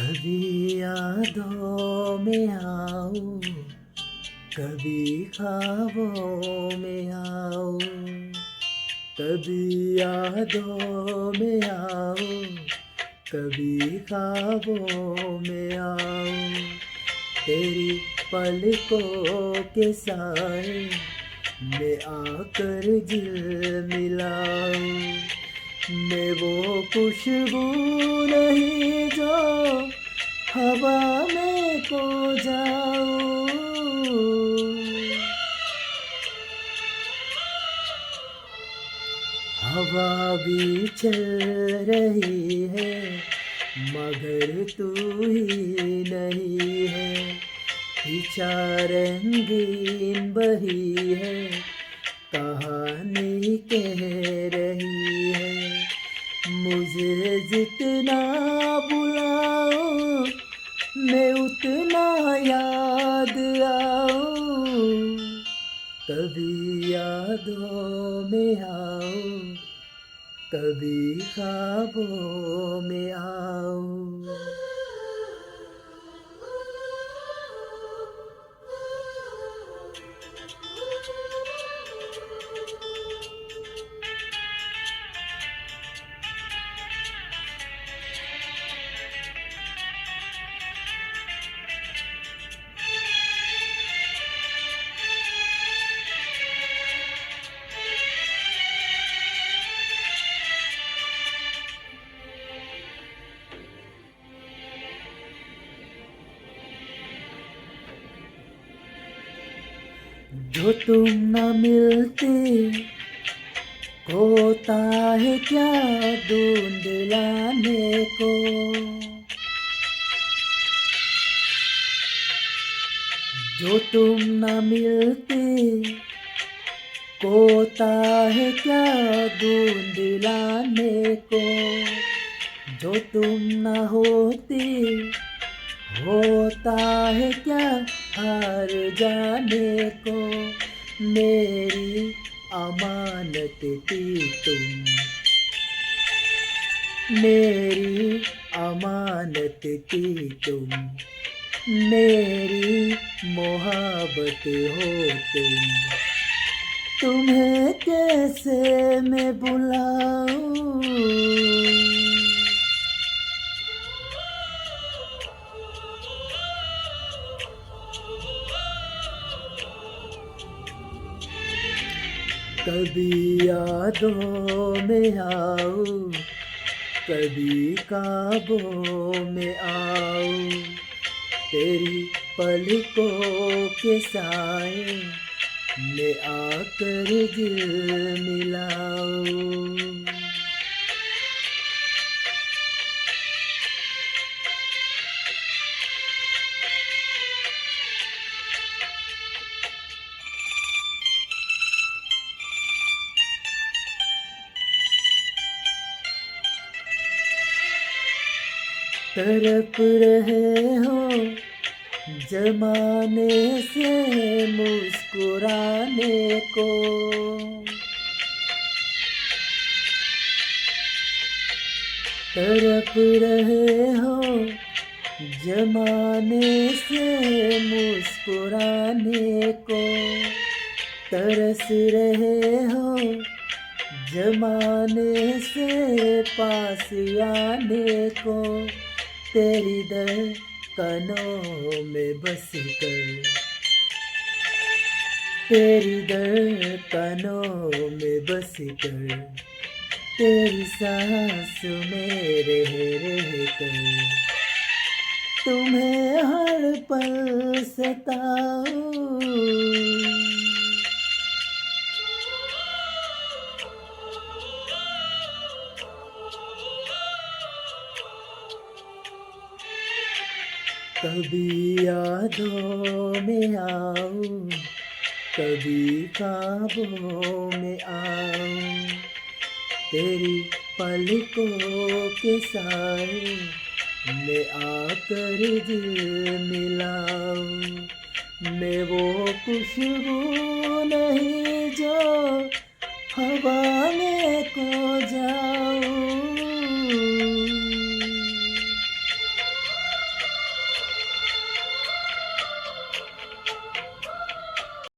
कभी यादों में आओ, कभी ख्वाबों में आओ, कभी यादों में आओ, कभी ख्वाबों में आओ। तेरी पलकों के साए में आकर दिल मिलाऊं। मैं वो खुशबू नहीं जो हवा में खो जाऊं। हवा भी चल रही है मगर तू ही नहीं है। खिंचा रंगीन बही है, कहानी कह रही है। मुझे जितना बुलाओ मैं उतना याद आऊं। कभी यादों में आओ, कभी ख्वाबों में आओ। जो तुम न मिलते होता है क्या ढूंढ लाने को। जो तुम न मिलते होता है क्या ढूंढ लाने को। जो तुम न होते होता है क्या हार जाने को। मेरी अमानत थी तुम, मेरी अमानत थी तुम, मेरी मोहब्बत हो तुम। तुम्हें कैसे मैं भुलाऊं। कभी यादों में आओ, कभी ख्वाबों में आओ। तेरी पलकों के साए में आकर दिल मिलाऊं। तड़प रहे हो जमाने से मुस्कुराने को। तड़प रहे हो जमाने से मुस्कुराने को। तरस रहे हो जमाने से पास आने को। तेरी धड़कनों में बस कर, तेरी धड़कनों में बस कर, तेरी सांस में रह कर तुम्हें हर पल सताऊं। कभी यादों में आओ, कभी ख्वाबों में आओ। तेरी पलकों के साए में आकर दिल मिलाऊं। मैं वो खुशबू नहीं जो हवा में